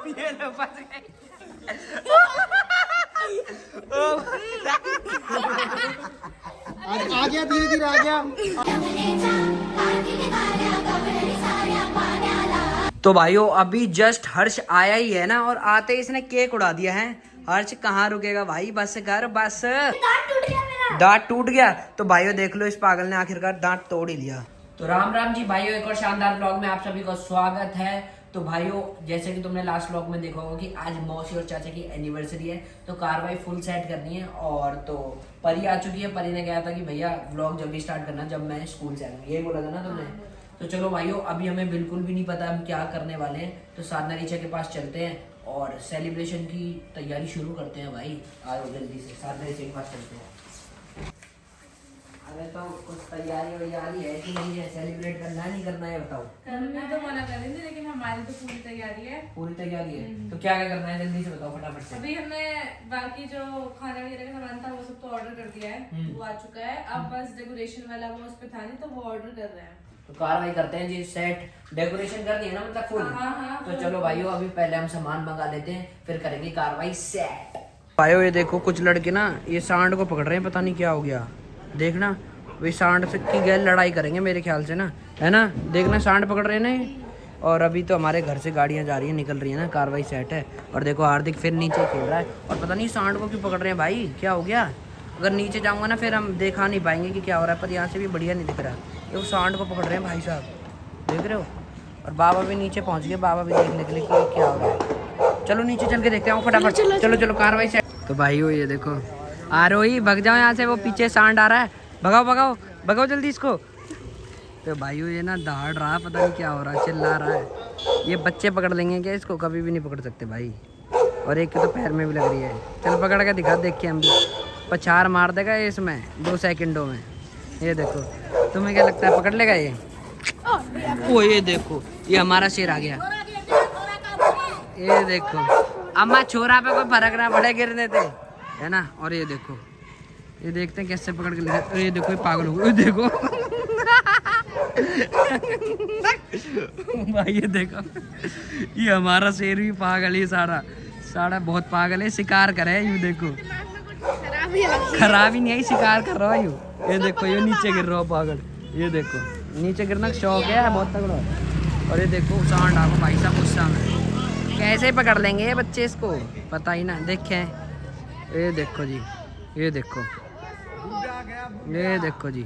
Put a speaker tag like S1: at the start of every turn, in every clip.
S1: ये लो फंस गए।
S2: आ गया, धीरे धीरे आ गया।
S1: तो भाइयों अभी जस्ट हर्ष आया ही है ना, और आते ही इसने केक उड़ा दिया है। हर्ष कहाँ रुकेगा भाई, बस कर बस। दांत टूट गया। तो भाइयों देख लो, इस पागल ने आखिरकार दांत तोड़ ही लिया। तो राम राम जी भाइयों, एक और शानदार व्लॉग में आप सभी को स्वागत है। तो भाइयों जैसे कि तुमने लास्ट व्लॉग में देखा होगा कि आज मौसी और चाचा की एनिवर्सरी है, तो कार्रवाई फुल सेट करनी है। और तो परी आ चुकी है। परी ने कहा था कि भैया व्लॉग जल्दी स्टार्ट करना जब मैं स्कूल से आऊंगी, यही बोला था ना तुमने। तो चलो भाइयों, अभी हमें बिल्कुल भी नहीं पता हम क्या करने वाले हैं, तो साधना ऋचा के पास चलते हैं और सेलिब्रेशन की तैयारी शुरू करते हैं। भाई आओ जल्दी से, साधना ऋचा के पास चलते हैं। अरे तो कुछ तैयारी वैयारी है कि नहीं है, सेलिब्रेट करना है नहीं करना है बताओ।
S3: करना तो मना कर रही थी, लेकिन हमारी तो पूरी तैयारी है।
S1: पूरी तैयारी है, तो क्या क्या करना है जल्दी से बताओ फटाफट से।
S3: अभी हमने बाकी जो खाने वगैरह का सामान था वो सब तो ऑर्डर कर दिया है, वो आ चुका है। अब बस डेकोरेशन वाला वो उस पे था नहीं, तो वो ऑर्डर कर रहे हैं।
S1: तो कार्रवाई करते हैं जी। सेट डेकोरेशन कर दिया ना, मतलब फुल।
S3: हाँ,
S1: तो चलो भाइयों, अभी पहले हम सामान मंगा लेते हैं, फिर करेंगे कार्रवाई सेट। भाइयों ये देखो, कुछ लड़के ना ये सांड को पकड़ रहे हैं, पता नहीं क्या हो गया। देखना वे सांड से की गैर लड़ाई करेंगे मेरे ख्याल से ना, है ना। देखना सांड पकड़ रहे हैं ना। और अभी तो हमारे घर से गाड़ियाँ जा रही हैं, निकल रही है ना, कार्रवाई सेट है। और देखो हार्दिक फिर नीचे खेल रहा है, और पता नहीं सांड को क्यों पकड़ रहे हैं भाई, क्या हो गया। अगर नीचे जाऊँगा ना फिर हम देखा नहीं पाएंगे कि क्या हो रहा है, पर यहाँ से भी बढ़िया नहीं दिख रहा। देखो सांड को पकड़ रहे हैं भाई साहब, देख रहे हो। और बाबा भी नीचे पहुँच गए, बाबा भी देखने के लिए कि क्या हो रहा है। चलो नीचे चल के देखते हैं फटाफट। चलो चलो कार्रवाई सेट। तो भाई ये देखो, आरोही भग जाओ यहाँ से, वो पीछे सांड आ रहा है, भगाओ भगाओ भगाओ जल्दी इसको। तो भाइयों ये ना दहाड़ रहा, पता नहीं क्या हो रहा है, चिल्ला रहा है। ये बच्चे पकड़ लेंगे क्या इसको, कभी भी नहीं पकड़ सकते भाई। और एक के तो पैर में भी लग रही है। चल पकड़ के दिखा, देख के हम भी। पछाड़ मार देगा ये इसमें 2 सेकंडों में। ये देखो, तुम्हें क्या लगता है पकड़ लेगा ये? ओ ये देखो, ये हमारा शेर आ गया। ये देखो, अम्मा छोरा पे कोई फर्क ना पड़े गिरने थे, है ना। और ये देखो, ये देखते हैं कैसे पकड़ के ले। ये देखो ये पागल हो गया, देखो भाई ये देखो, ये हमारा शेर भी पागल है। सारा सारा बहुत पागल है, शिकार करे यूँ देखो। खराबी नहीं है, शिकार कर रहा है यूँ। ये देखो ये नीचे गिर रहा हो पागल। ये देखो नीचे गिरना शौक है बहुत तगड़ा। और ये देखो सांड आ भाई साहब गुस्सा में, कैसे पकड़ लेंगे ये बच्चे इसको, पता ही ना। देखें ये देखो जी, ये देखो, ये देखो जी,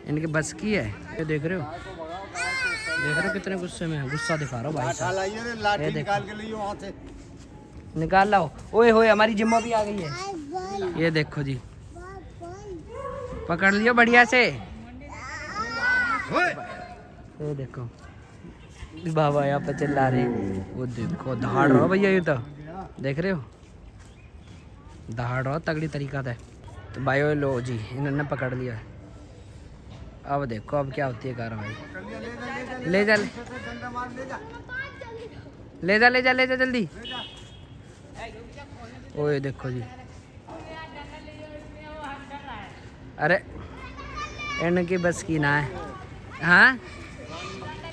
S1: इनके बस की है। ये देख रहे हो, देख रहे हो कितने गुस्से में है, गुस्सा दिखा रहा हो भाई साहब। ये देखो निकाल लाओ। ओए होए हमारी जिम्मा भी आ गई है। ये देखो जी, पकड़ लियो बढ़िया से। ये देखो बाबा यहाँ पे चिल्ला रहे, वो देखो दहाड़ रहा भैया, ये तो देख रहे हो दहाड़ रहा तगड़ी तरीका से। तो भाइयों लो जी, इन्होंने पकड़ लिया। अब देखो अब क्या होती है कार्रवाई। ले जा ले जा ले जा ले जा जल्दी। ओ ये देखो जी, अरे इनकी बस की ना है। हाँ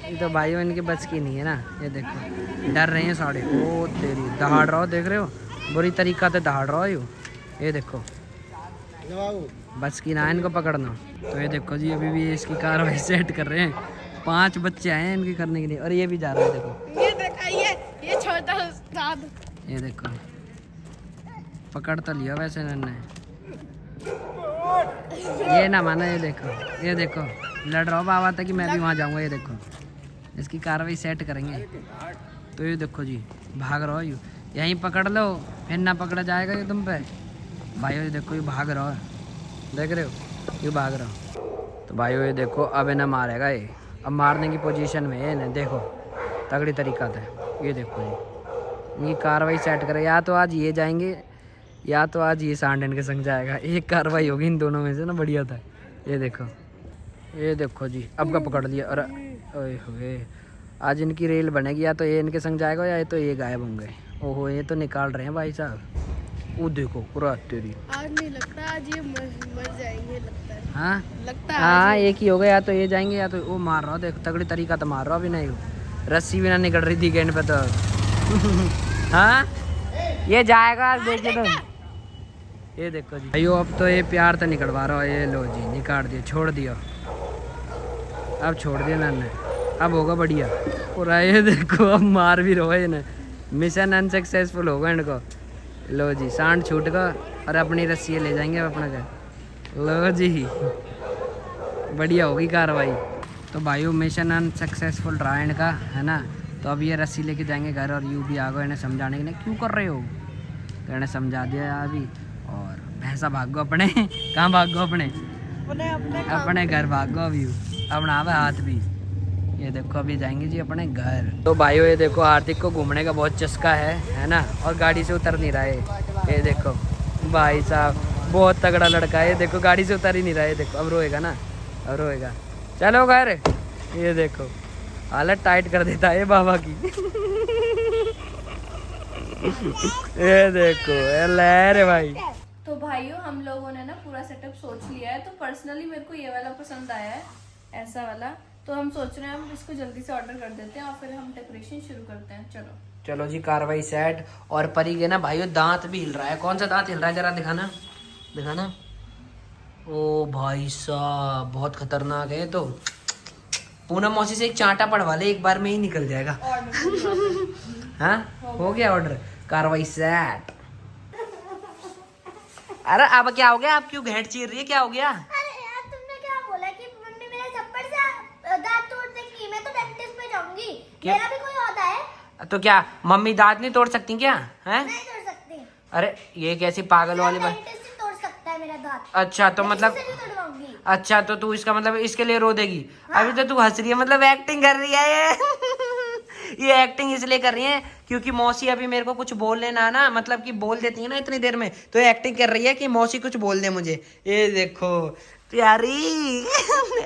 S1: ये तो भाइयों इनकी बस की नहीं है ना। ये देखो डर रहे हैं साढ़े। ओ तेरी दहाड़ रहा हो, देख रहे हो बुरी तरीका से दहाड़ रहा हो यू। ये देखो बस की ना है इनको पकड़ना। तो ये देखो जी, अभी भी इसकी कार्रवाई सेट कर रहे हैं। 5 बच्चे आए हैं इनकी करने के लिए, और ये भी जा रहा है। देखो
S3: ये देखा, ये छोटा उस्ताद।
S1: ये देखो पकड़ तो लिया वैसे इन्होंने, ये ना माना। ये देखो लड़ रहा हो बाबा था कि मैं भी वहाँ जाऊँगा। ये देखो इसकी कार्रवाई सेट करेंगे। तो ये देखो जी भाग रहा हो यू, यहीं पकड़ लो फिर ना पकड़ा जाएगा ये तुम पे। भाइयों ये देखो ये भाग रहा है, देख रहे हो ये भाग रहा हो। तो भाइयों ये देखो अब इन्हें मारेगा ये, अब मारने की पोजीशन में है इन्हें, देखो तगड़ी तरीका से। ये देखो जी इनकी कार्रवाई सेट करे, या तो आज ये जाएंगे या तो आज ये सांड इनके संग जाएगा। एक कार्रवाई होगी इन दोनों में से ना, बढ़िया था। ये देखो जी अब का पकड़ लिया। और ओए होए आज इनकी रेल बनेगी, या तो ये इनके संग जाएगा या तो ये गायब होंगे। ओहो ये तो निकाल रहे हैं भाई साहब। वो देखो पूरा तेरी,
S3: आज नहीं लगता, आज ये मर जाएंगे लगता है।
S1: हाँ
S3: लगता है
S1: हाँ एक ही होगा, या तो ये जाएंगे या तो वो मार रहा हो। देखो तगड़ी तरीका तो मार रहा हो। अभी नहीं रस्सी भी ना निकल रही थी गेंद पे, तो हाँ ये जाएगा, देखिए तुम, ये देखो जी भाइयों। अब तो ये प्यार तो निकलवा रहा है, ये लो जी निकाल दिया, छोड़ दिया, अब छोड़ दिया मैंने, अब होगा बढ़िया पूरा। ये देखो अब मार भी रहा है इन्हें, मिशन अनसक्सेसफुल होगा इनको। लो जी सांड छूट गया और अपनी रस्सी ले जाएंगे अब अपना घर। लो जी बढ़िया होगी कार्रवाई। तो भाइयों मिशन अनसक्सेसफुल रहा है इनका, है ना। तो अब ये रस्सी लेके जाएंगे घर और यू भी आ गए इन्हें समझाने के लिए, क्यों कर रहे हो, तो इन्हें समझा दिया अभी। और भैंसा भाग गो अपने कहाँ भाग गो अपने अपने घर भाग गो अभी, अपना आवे हाथ भी। ये देखो अभी जाएंगे जी अपने घर। तो भाइयों ये देखो हार्दिक को घूमने का बहुत चस्का है ना, और गाड़ी से उतर नहीं रहा है। ये देखो भाई साहब बहुत तगड़ा लड़का है, ये देखो गाड़ी से उतर ही नहीं रहा है। देखो अब रोएगा ना, अब रोएगा। चलो घर, ये देखो हालत टाइट कर देता है बाबा की ये देखो ले रे भाई।
S3: तो भाइयों हम लोगों ने ना पूरा सेटअप सोच लिया है। तो पर्सनली मेरे को ये वाला पसंद आया है, ऐसा वाला। तो हम सोच रहे हैं हम इसको जल्दी से ऑर्डर कर देते हैं और फिर हम डेकोरेशन शुरू करते हैं। चलो
S1: चलो जी कार्रवाई सेट। और परी के ना भाइयों दांत भी हिल रहा है। कौन सा दांत हिल रहा है जरा दिखाना, दिखाना। ओ भाई साहब बहुत खतरनाक है। तो पूनम मौसी से एक चांटा पड़वा ले, एक बार में ही निकल जाएगा। हाँ हो गया ऑर्डर, कार्रवाई सेट। अरे अब क्या हो गया, आप क्यों घेंट चीर रही है, क्या हो गया?
S2: अरे यार तुमने क्या बोला कि मम्मी मेरे थप्पड़ से दांत तोड़ देंगी, मैं तो डेंटिस्ट पे जाऊंगी। मेरा भी कोई होता है
S1: तो क्या मम्मी दांत नहीं तोड़ सकती क्या? हैं?
S2: नहीं तोड़ सकती।
S1: अरे ये कैसी पागल वाली बात।
S2: डेंटिस्ट ही तोड़ सकता है मेरा दांत।
S1: अच्छा तो मतलब,
S2: इससे भी तोड़वाऊंगी।
S1: अच्छा तो तू इसका मतलब इसके लिए रो देगी? अभी तो तू हंस रही है, मतलब एक्टिंग कर रही है ये एक्टिंग इसलिए कर रही है क्योंकि मौसी अभी मेरे को कुछ बोल लेना ना, मतलब कि बोल देती है ना इतनी देर में, तो ये एक्टिंग कर रही है कि मौसी कुछ बोल दे मुझे। ये देखो प्यारी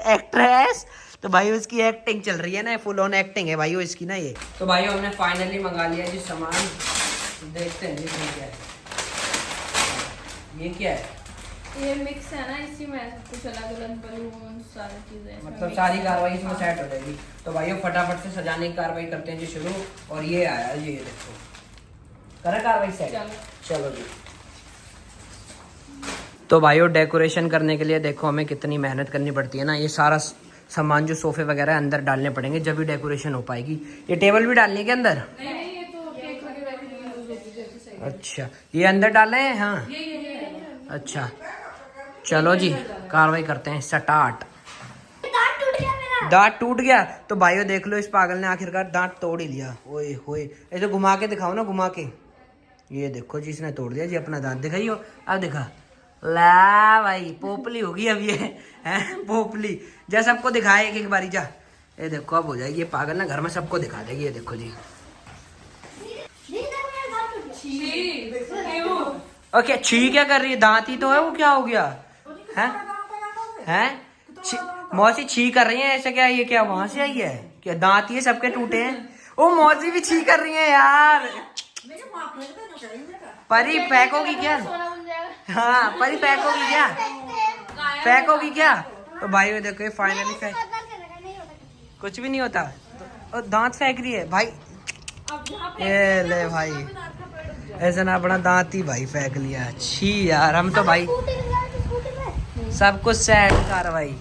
S1: एक्ट्रेस। तो भाई उसकी एक्टिंग चल रही है ना, फुल ऑन एक्टिंग है भाई इसकी ना ये। तो भाई हमने फाइनली मंगा लिया जी सामान, देखते हैं इसमें क्या है। ये क्या है?
S3: ये मिक्स है ना, इसी में सब कुछ अलग अलग बलून सारी चीजें,
S1: मतलब सारी कार्रवाई इसमें सेट हो जाएगी। तो भाइयों फटाफट से सजाने की कार्रवाई करते हैं जी शुरू। और ये आया ये देखो, करें कार्रवाई सेट। चलो जी। तो भाइयों डेकोरेशन करने के लिए देखो हमें कितनी मेहनत करनी पड़ती है ना। ये सारा सामान जो सोफे वगैरह है अंदर डालने पड़ेंगे, जब भी डेकोरेशन हो पाएगी। ये टेबल भी डालनी है क्या अंदर?
S3: नहीं ये तो केक वगैरह के लिए यूज होती है, सही।
S1: अच्छा ये अंदर डाले हैं, हाँ अच्छा। चलो जी कार्रवाई करते हैं स्टार्ट।
S2: दांत टूट गया मेरा।
S1: दांत टूट गया? तो भाइयों देख लो इस पागल ने आखिरकार दांत तोड़ ही लिया। ओए होए ऐसे घुमा के दिखाओ ना, घुमा के। ये देखो जी इसने तोड़ दिया जी अपना दांत, दिखाइयो अब दिखा। ला भाई पोपली होगी अब ये है, पोपली जा सबको दिखाए एक एक बारी जा। ये देखो अब हो जाएगी, ये पागल ना घर में सबको दिखा देगी। ये देखो जी ओके छी क्या कर रही है, दांत ही तो है वो, क्या हो गया है? हैं मौसी छी कर रही है ऐसे क्या? ये क्या वहां से आई है क्या? दांत ये सबके टूटे हैं। ओ मौसी भी छी कर रही है यार। परी फेंकोगी क्या? हाँ परी फेंकोगी क्या? फेंकोगी क्या? तो भाई वो देखो फाइनली फेंक, कुछ भी नहीं होता। तो दांत फेंक रही है भाई। ये ले भाई ऐसे ना अपना दांत ही भाई फेंक लिया। छी यार हम तो भाई सब कुछ सेट कार्रवाई।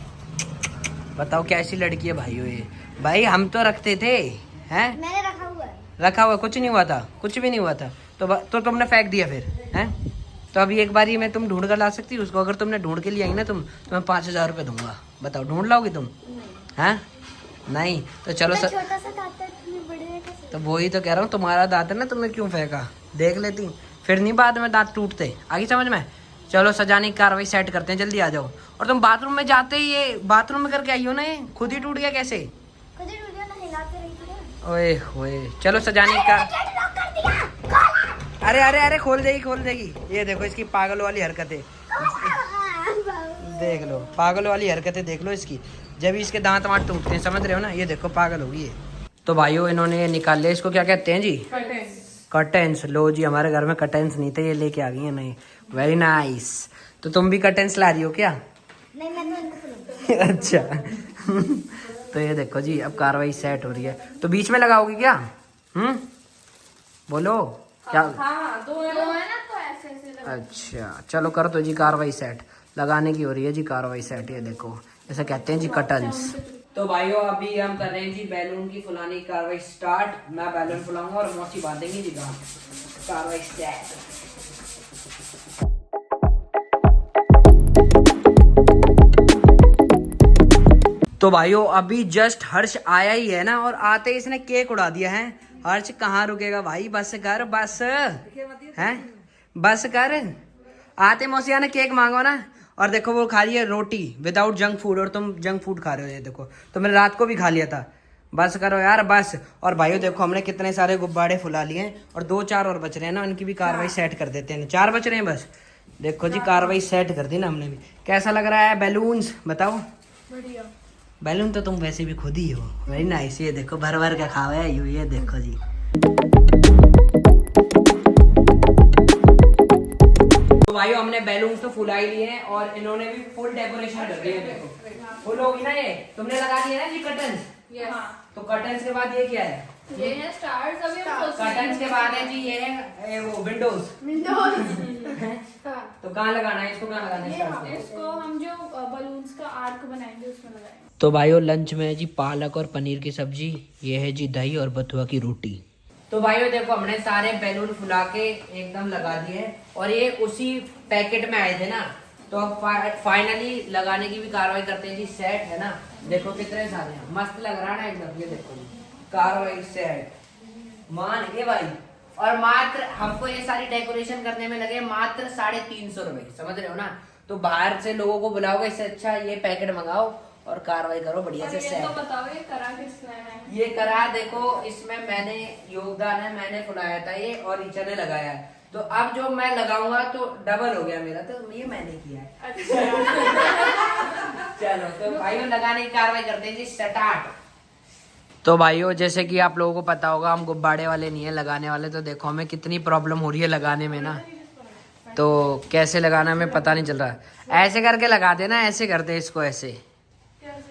S1: बताओ कैसी लड़की है भाई हो ये। भाई हम तो रखते थे हैं,
S2: मैंने रखा हुआ है।
S1: रखा हुआ कुछ नहीं हुआ था, कुछ भी नहीं हुआ था। तो तुमने फेंक दिया फिर हैं? तो अभी एक बारी में तुम ढूंढ कर ला सकती उसको। अगर तुमने ढूंढ के लिए आई ना तुम्हें 5,000 रुपये दूंगा। बताओ ढूंढ लाओगी तुम? हैं नहीं तो चलो सर।
S2: छोटा सा दांत है, तुम्हें बड़े है कैसे?
S1: तो वही तो कह रहा हूँ, तुम्हारा दांत है ना, तुमने क्यों फेंका? देख लेती फिर नहीं बाद में दांत टूटते। आगे समझ में। चलो सजाने की कार्रवाई सेट करते हैं, जल्दी आ जाओ। और तुम बाथरूम में जाते ही ये बाथरूम में करके आई हो ना, ये खुद ही टूट गया कैसे?
S2: खुद ही टूट गया, मैं हिलाते रही थी ना।
S1: ओए होए चलो सजाने का। अरे अरे अरे खोल देगी। ये देखो इसकी पागल वाली हरकतें देख लो, पागल वाली हरकतें देख लो इसकी। जब भी इसके दांत वांत टूटते हैं, समझ रहे हो ना। ये देखो पागल होगी ये। तो भाइयों इन्होंने ये निकाल लिया, इसको क्या कहते हैं जी? कर्टेंस। लो जी हमारे घर में कर्टेंस नहीं थे, ये लेके आ गई है नए। Very nice. तो तुम भी कर्टेंस ला रही हो क्या?
S2: नहीं मैं तो इनको खोलूंगी।
S1: अच्छा तो ये देखो जी अब कार्रवाई सेट हो रही है। तो बीच में लगाओगी क्या? बोलो क्या।
S3: हाँ दो है ना, तो ऐसे ऐसे लगा।
S1: अच्छा चलो कर दो जी कार्रवाई सेट, लगाने की हो रही है जी कार्रवाई सेट। ये देखो ऐसा कहते हैं जी कटन्स। तो भाइयों अभी हम कर रहे हैं जी बैलून की फुलाने की कार्रवाई स्टार्ट। मैं बैलून फुलाऊंगा और मौसी बांधेंगी जी गाँव। कार्रवाई सेट। तो भाइयों अभी जस्ट हर्ष आया ही है ना, और आते ही इसने केक उड़ा दिया है। हर्ष कहाँ रुकेगा भाई, बस कर बस है, बस कर। आते मौसिया ने केक मांगो ना, और देखो वो खा रही है रोटी विदाउट जंक फूड, और तुम जंक फूड खा रहे हो। ये देखो तो मैंने रात को भी खा लिया था। बस करो यार बस। और भाइयों देखो हमने कितने सारे गुब्बारे फुला लिए हैं, और 2-4 और बच रहे हैं ना, उनकी भी कार्रवाई सेट कर देते हैं। 4 बच रहे हैं बस। देखो जी कार्रवाई सेट कर दी ना हमने भी। कैसा लग रहा है बैलून्स बताओ।
S3: बढ़िया।
S1: बैलून तो तुम वैसे भी खुद ही हो, वेरी नाइस। ये देखो भर भर के खावे है ये देखो जी। तो भाइयों हमने बैलून तो फुला ही लिए हैं, और इन्होंने भी फुल डेकोरेशन कर दिया। देखो फुल होगी ना ये, तुमने लगा दिया ना जी कर्टन्स। तो कर्टन्स के बाद ये क्या है,
S3: ये है स्टार्स। अभी हम
S1: कर्टन्स के बाद है जी ये है वो विंडोज। तो कहाँ लगाना है इसको, कहाँ लगाना है stars को?
S3: इसको हम जो बलून्स का आर्क बनाएंगे उसमें लगाएंगे।
S1: तो भाइयों लंच में है जी पालक और पनीर की सब्जी, ये है जी दही और बथुआ की रोटी। तो भाइयों देखो हमने सारे बैलून फुला के एकदम लगा दिए, और ये उसी पैकेट में आए थे ना, तो अब फाइनली लगाने की भी कार्रवाई करते हैं जी। सेट है ना, देखो कितने सारे हैं, मस्त लग रहा है ना एकदम। ये देखो जी कार्रवाई सेट मान के भाई। और मात्र हमको ये सारी डेकोरेशन करने में लगे मात्र 350 रुपए, समझ रहे हो ना। तो बाहर से लोगों को बुलाओगे, इससे अच्छा ये पैकेट मंगाओ और कार्रवाई करो बढ़िया से सेट।
S3: तो बताओ ये करा किसने है?
S1: ये करा देखो, इसमें मैंने योगदान है, मैंने फुलाया था ये, और ईचा ने लगाया है। तो अब जो मैं लगाऊंगा तो डबल हो गया मेरा, तो ये मैंने किया है। चलो तो भाइयों लगाने की कार्रवाई करते हैं जी स्टार्ट। तो भाइयों जैसे कि आप लोगों को पता होगा हम गुब्बारे वाले नहीं है, लगाने वाले। तो देखो हमें कितनी प्रॉब्लम हो रही है लगाने में ना, तो कैसे लगाना हमें पता नहीं चल रहा। ऐसे करके लगा देना, ऐसे करते इसको, ऐसे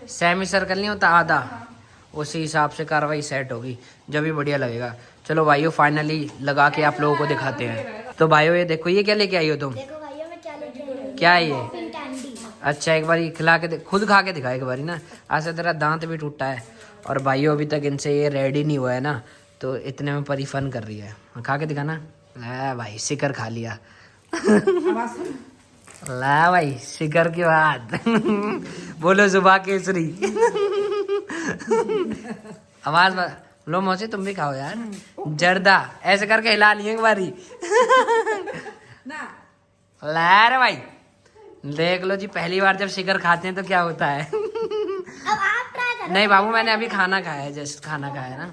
S1: सेमी सर्कल नहीं होता आधा, उसी हिसाब से कार्रवाई सेट होगी, जब भी बढ़िया लगेगा। चलो भाइयों फाइनली लगा के आप लोगों को दिखाते हैं। तो भाइयों ये देखो, ये क्या लेके आई हो तुम,
S2: देखो भैया मैं क्या लेके आई हूँ।
S1: क्या है ये?
S2: Pink candy.
S1: अच्छा एक बार खिला के खुद खा के दिखा एक बारी ना। ऐसे तेरा दांत भी टूटा है, और भाइयों अभी तक इनसे ये रेडी नहीं हुआ है ना, तो इतने में परी फन कर रही है। खा के दिखाना। ला भाई शिकर खा लिया। ला भाई शिकर की बात। बोलो जुबा केसरी। आवाज लो मौसी तुम भी खाओ यार। जर्दा ऐसे करके हिला लिए एक बारी। ला रे भाई देख लो जी, पहली बार जब शिकर खाते हैं तो क्या होता है।
S2: अब आप ट्राई करो।
S1: नहीं बाबू मैंने अभी खाना खाया है, जस्ट खाना खाया है ना।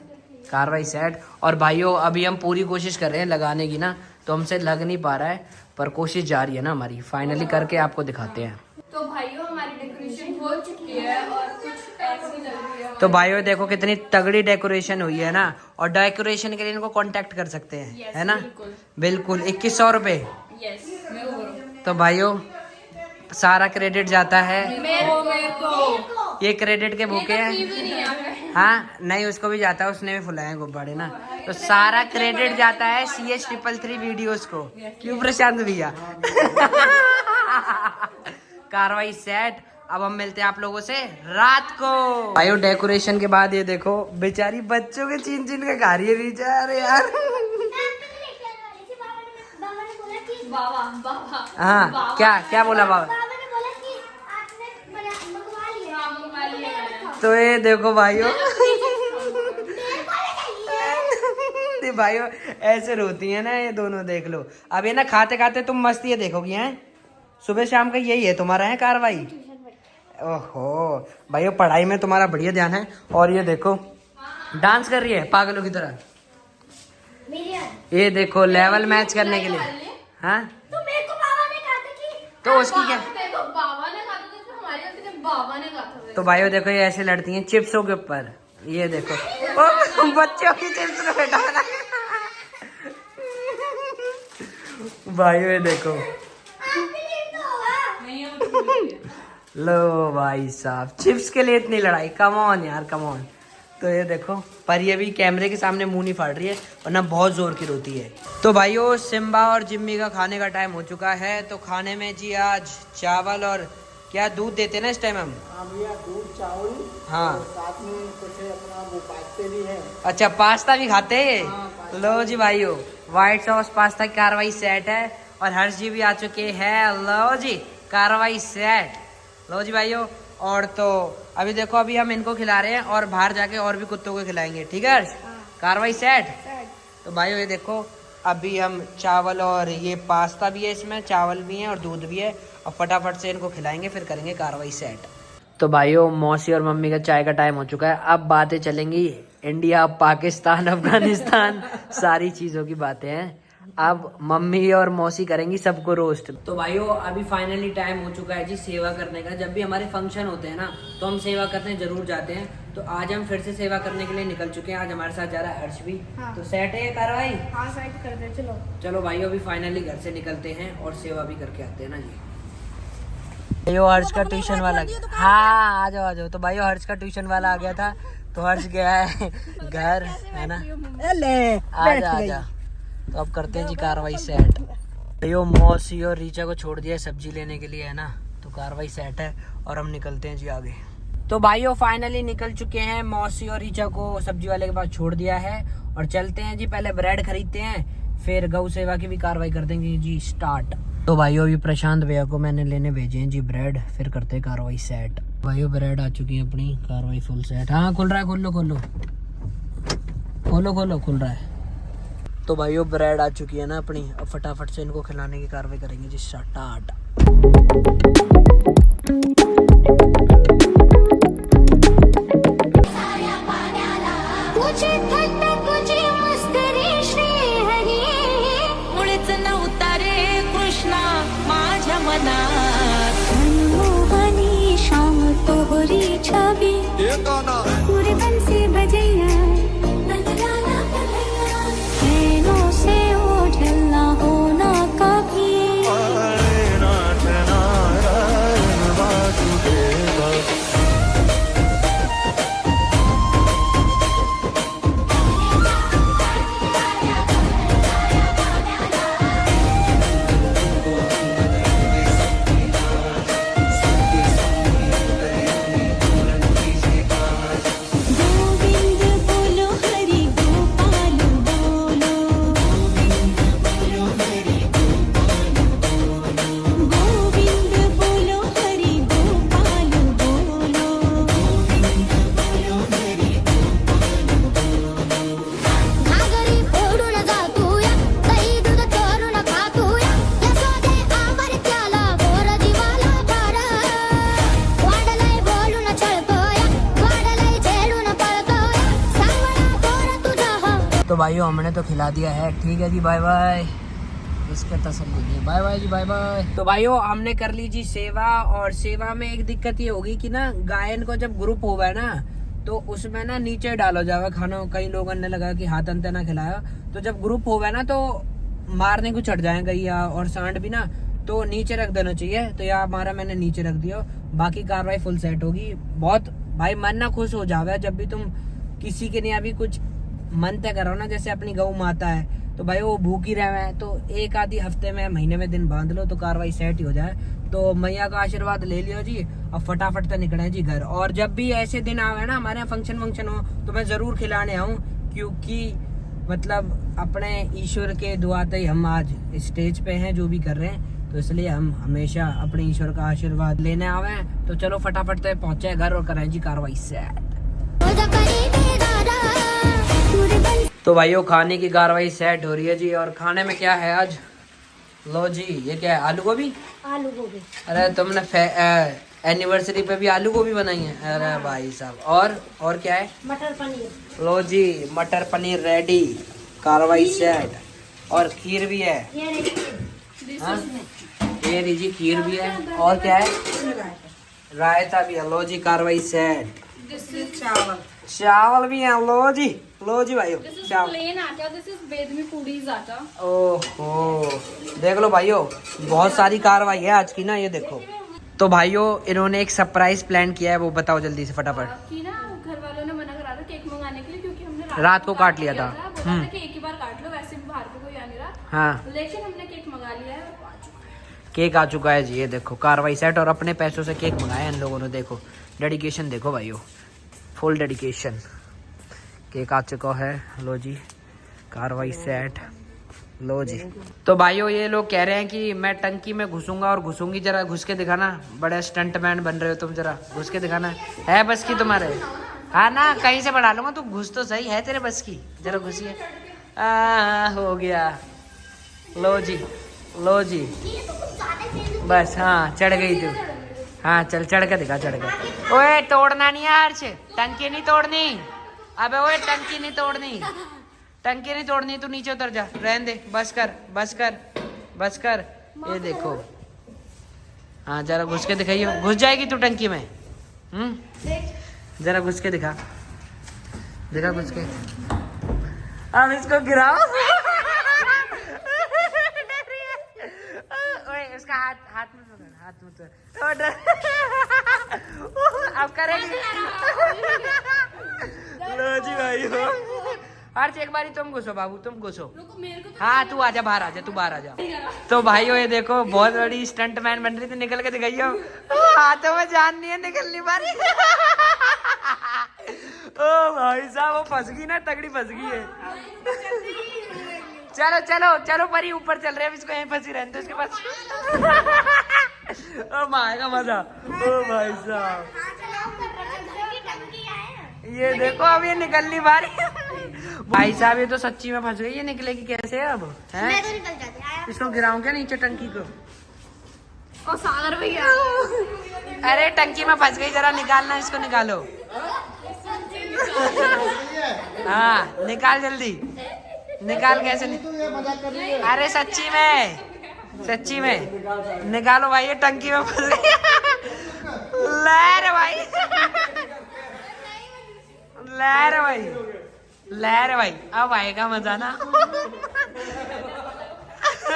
S1: कार्रवाई सेट। और भाइयों अभी हम पूरी कोशिश कर रहे हैं लगाने की ना, तो हमसे लग नहीं पा रहा है, पर कोशिश जारी है ना हमारी। फाइनली करके आपको दिखाते हैं।
S3: तो भाइयों हमारी डेकोरेशन हो चुकी है और कुछ ऐसी लग रही है।
S1: तो भाइयों देखो कितनी तगड़ी डेकोरेशन हुई है ना, और डेकोरेशन के लिए इनको कांटेक्ट कर सकते हैं,
S3: Yes,
S1: है ना।
S3: बिल्कुल।
S1: बिल्कुल 2100 रुपए।
S3: यस मेरे को
S1: तो भाइयों सारा क्रेडिट जाता है,
S3: मेरे को
S1: ये क्रेडिट के बुके हैं।
S3: भी नहीं है।
S1: हाँ नहीं उसको भी जाता है, उसने भी फुलाए गुब्बारे ना, तो सारा क्रेडिट जाता है CH333 वीडियोस को। क्यों प्रशांत भैया। कार्रवाई सेट। अब हम मिलते हैं आप लोगों से रात को। भाइयों डेकोरेशन के बाद ये देखो बेचारी बच्चों के चीन चीन के खा रही है बेचारे यार।
S2: बाबा ने बोला कि
S3: बाबा
S1: हाँ क्या क्या बोला बाबा।
S2: बाबा ने बोला कि आपने मंगवा लिया।
S3: हाँ, मंगवा लिया मैंने।
S1: तो ये देखो भाइयों,
S2: मेरे को ले जाइए।
S1: ये भाइयों ऐसे रोती है ना ये दोनों, देख लो। अब ये ना खाते खाते तुम मस्ती ये देखोगी हैं, सुबह शाम का यही है तुम्हारा है कार्रवाई। ओहो भाइयों पढ़ाई में तुम्हारा बढ़िया ध्यान है, और ये देखो डांस कर रही है पागलों की तरह। ये देखो लेवल मैच करने के लिए। हाँ
S2: तो मेरे को बाबा ने कहा था कि
S1: तो उसकी क्या।
S3: देखो बाबा ने कहा था तो हमारी गलती नहीं, बाबा ने कहा था।
S1: तो भाइयों देखो ये ऐसे लड़ती हैं चिप्सों के ऊपर। ये देखो ओ, बच्चों की चिप्स को बैठा ना। भाइयों ये देखो,
S2: आपके लिए तो होगा।
S3: नहीं है
S1: लो भाई साहब चिप्स के लिए इतनी लड़ाई, कम ऑन यार कम ऑन। तो ये देखो, पर ये भी कैमरे के सामने मुंह नहीं फाड़ रही है, वरना बहुत जोर की रोती है। तो भाइयों सिम्बा और जिम्मी का खाने का टाइम हो चुका है। तो खाने में जी आज चावल और क्या दूध देते हैं ना इस टाइम हम।
S4: भैया दूध चावल,
S1: हाँ
S4: साथ में कुछ अपना वो पास्ते भी है।
S1: अच्छा पास्ता भी खाते हैं।
S4: हाँ,
S1: लो जी भाइयों, व्हाइट सॉस पास्ता की कार्रवाई सेट है और हर्ष जी भी आ चुके हैं। लो जी कार्रवाई सेट। लो जी भाइयों, और तो अभी देखो अभी हम इनको खिला रहे हैं और बाहर जाके और भी कुत्तों को खिलाएंगे, ठीक है हर्ष? कार्रवाई सेट। तो भाइयों ये देखो अभी हम चावल और ये पास्ता भी है, इसमें चावल भी है और दूध भी है, और फटाफट से इनको खिलाएंगे फिर करेंगे कार्रवाई सेट। तो भाइयों मौसी और मम्मी का चाय का टाइम हो चुका है। अब बातें चलेंगी इंडिया, पाकिस्तान, अफगानिस्तान सारी चीज़ों की बातें हैं। अब मम्मी और मौसी करेंगी सबको रोस्ट। तो भाइयों अभी फाइनली टाइम हो चुका है जी सेवा करने का। जब भी हमारे फंक्शन होते हैं ना तो हम सेवा करने जरूर जाते हैं। तो आज हम फिर से सेवा करने के लिए निकल चुके हैं। आज हमारे साथ जा रहा है हर्ष भी।
S3: हाँ।
S1: तो सेट है ये कार्रवाई?
S3: हाँ साइड कर दे, चलो
S1: चलो भाइयों अभी फाइनली घर से निकलते हैं और सेवा भी करके आते हैं ना जी। भाइयों हर्ष का ट्यूशन वाला, हाँ आ जाओ। तो भाइयों हर्ष का ट्यूशन वाला आ गया था, तो हर्ष गया है घर, है ना? आजा। तो अब करते हैं जी कार्रवाई सेट। भाइयों मौसी और रीचा को छोड़ दिया है सब्जी लेने के लिए, है ना? तो कार्रवाई सेट है और हम निकलते हैं जी आगे। तो भाइयों फाइनली निकल चुके हैं, मौसी और रीचा को सब्जी वाले के पास छोड़ दिया है और चलते हैं जी। पहले ब्रेड खरीदते हैं, फिर गौ सेवा की भी कार्रवाई कर देंगे जी स्टार्ट। तो भाइयों अभी प्रशांत भैया को मैंने लेने भेजे हैं जी ब्रेड, फिर करते हैं कार्रवाई सेट। भाइयों ब्रेड आ चुकी है अपनी, कार्रवाई फुल सेट। हाँ खुल रहा है, खोलो खुल रहा है। तो भाइयों ब्रेड आ चुकी है ना अपनी, अब फटाफट से इनको खिलाने की कार्रवाई करेंगे जी स्टार्ट। तो भाइयों हमने तो खिला दिया है, ठीक है जी बाय बाय। इसका तसल्ली है, बाय बाय जी बाय बाय। तो भाइयों हमने कर ली जी सेवा, और सेवा में एक दिक्कत ये होगी कि ना गायन को जब ग्रुप होगा ना तो उसमें ना नीचे डालो जाएगा खाना। कई लोगों ने लगा कि हाथ अंते ना खिलाया, तो जब ग्रुप होगा ना तो मारने को चढ़ जाएगा गैया और सांड भी ना, तो नीचे रख देना चाहिए। तो यहाँ हमारा मैंने नीचे रख दिया, बाकी कार्रवाई फुल सेट होगी। बहुत भाई मन ना खुश हो जावे जब भी तुम किसी के लिए अभी कुछ मन तय करो ना, जैसे अपनी गौ माता है तो भाई वो भूखी रहे, तो एक आधी हफ्ते में महीने में दिन बांध लो तो कार्रवाई सेट ही हो जाए। तो मैया का आशीर्वाद ले लियो जी, अब फटाफट से निकले जी घर। और जब भी ऐसे दिन आवे ना हमारे यहाँ फंक्शन वंक्शन हो तो मैं जरूर खिलाने आऊँ, क्योंकि मतलब अपने ईश्वर के दुआ से हम आज स्टेज पे हैं जो भी कर रहे हैं, तो इसलिए हम हमेशा अपने ईश्वर का आशीर्वाद लेने आवे। तो चलो फटाफट से पहुंचे घर और करें जी कार्रवाई सेट। तो भाइयों खाने की कार्रवाई सेट हो रही है जी, और खाने में क्या है आज? लो जी ये क्या है, आलू गोभी। अरे तुमने एनिवर्सरी पे भी आलू गोभी बनाई है? अरे भाई साहब। और क्या है?
S2: मटर पनीर।
S1: लो जी मटर पनीर रेडी, कार्रवाई सेट। और खीर भी है। हाँ? ये लीजिए खीर भी है। और क्या है? रायता भी है। लो जी कार्रवाई सेट। चावल भी है। लो जी भाइयों चावल।
S3: प्लेन आटा, दिस इज बेदमी पूरीज आटा।
S1: ओहो देख लो भाइयों, बहुत सारी कार्रवाई है आज की ना, ये देखो। तो भाइयों इन्होंने एक सरप्राइज प्लान किया है, वो बताओ जल्दी से फटाफट।
S3: कि ना घर वालों ने मना करा था केक
S1: रात को काट लिया था।
S3: बोला था कि एक ही बार काट लो, वैसे भी बाहर पे कोई आ नहीं रहा,
S1: हाँ
S3: लेकिन हमने केक मंगा लिया है और आ चुका है।
S1: केक आ चुका है जी, ये देखो कार्रवाई सेट, और अपने पैसों से केक मंगाया इन लोगों ने। देखो डेडिकेशन देखो भाइयों, फुल डेडिकेशन। केक आ चुका है, लो जी कार्रवाई सेट, लो जी। तो भाइयों ये लोग कह रहे हैं कि मैं टंकी में घुसूंगा और घुसूंगी, जरा घुस के दिखाना, बड़े स्टंटमैन बन रहे हो तुम, जरा घुस के दिखाना है बस की तुम्हारे। हाँ ना, कहीं से बढ़ा लूंगा, तू घुस तो सही, है तेरे बस की, जरा घुसिए। हो गया, लो जी लो जी,
S2: ये तो कुछ ज्यादा तेज
S1: बस हाँ चढ़ गई तू। हाँ चल चढ़ के दिखा, चढ़ के। ओए तोड़ना नहीं है हर्ष, टंकी नहीं तोड़नी। अबे ओए टंकी नहीं तोड़नी, टंकी नहीं तोड़नी, तू नीचे उतर जा, रहने दे, बस कर बस कर बस कर। ये देखो, हाँ जरा घुस के दिखाइयो, घुस जाएगी तू टंकी में। जरा घुस के दिखा, दिखा घुस के। अब इसको गिराओ। ओए उसका हाथ हाथ में पकड़, हाथ में तो डर। अब करेगी। लो जी भाई हो, हर्ष एक बारी तुम घुसो बाबू, तुम घुसो। हाँ तू आजा, बाहर आजा, तू बाहर आजा। तो भाइयों ये देखो, बहुत बड़ी स्टंट मैन बन रही थी, निकल के दिखाइयो। हाथों में जान नहीं है, निकलनी बारी। ओ भाई साहब, वो फंस गई ना, तगड़ी फंस गई है। चलो चलो चलो परी, ऊपर चल रहे हैं, इसको यहीं फंसी रहने दो इसके पास। ओ माएगा मजा। ओ भाई साहब ये देखो, अब ये निकलनी बारी। भाई साहब ये तो सच्ची में फंस गई, ये निकलेगी कैसे अब, है?
S2: मैं तो निकल जाती आया।
S1: इसको गिराऊं क्या नीचे टंकी को?
S3: और सागर भैया,
S1: अरे टंकी में फंस गई, जरा निकालना, इसको निकालो। हाँ निकाल जल्दी, निकाल। कैसे अरे सच्ची में, सच्ची में निकालो भाई, ये टंकी में फंस गई। लहर भाई, लहर भाई, लहर भाई, अब आएगा मजा ना।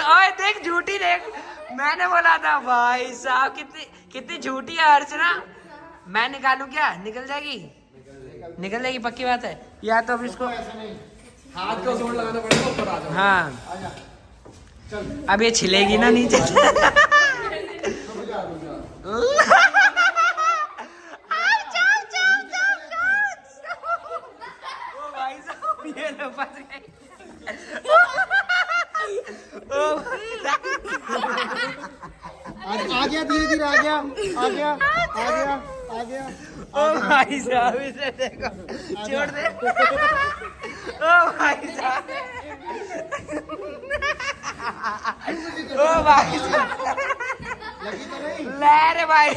S1: ओए देख झूठी, देख मैंने बोला था भाई साहब, कितनी कितनी झूठी है अर्चना। मैं निकालू क्या? निकल जाएगी, निकल जाएगी पक्की बात है। या तो अब इसको
S4: हाथ को जोड़ लगाना पड़ेगा, ऊपर आ जाओ।
S1: हाँ अब ये छिलेगी ना नीचे। भाई साहब ये लो फंस गई।
S4: आ गया, धीरे धीरे आ गया, आ गया, आ गया, आ गया।
S1: ओ भाई साहब इसे देखो, छोड़ दे। ओ भाई साहब, ओ भाई साहब,
S4: लगी तो नहीं?
S1: लहर भाई,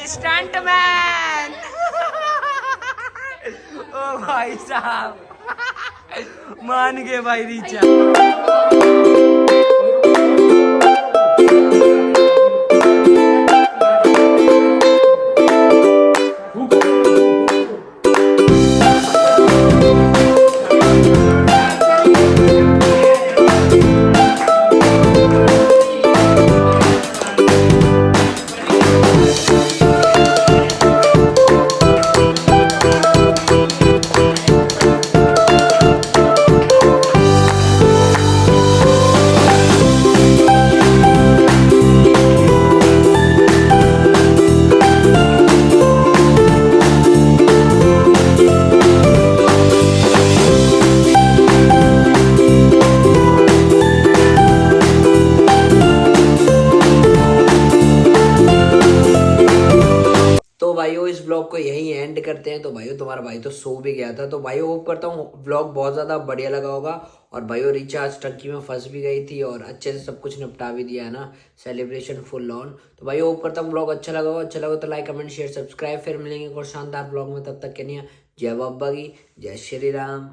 S1: स्टंट मैन। ओ भाई साहब मान गए भाई रीचा। तो भाइयों इस ब्लॉग को यहीं एंड करते हैं। तो भाइयों तुम्हारा भाई तो सो भी गया था। तो भाइयों होप करता हूँ ब्लॉग बहुत ज़्यादा बढ़िया लगा होगा। और भाइयों रिचा आज टंकी में फंस भी गई थी और अच्छे से सब कुछ निपटा भी दिया है ना, सेलिब्रेशन फुल ऑन। तो भाइयों होप करता हूँ ब्लॉग अच्छा लगा होगा। अच्छा लगा तो लाइक कमेंट शेयर सब्सक्राइब। फिर मिलेंगे एक और शानदार ब्लॉग में, तब तक के लिए जय बाबा की, जय श्री राम।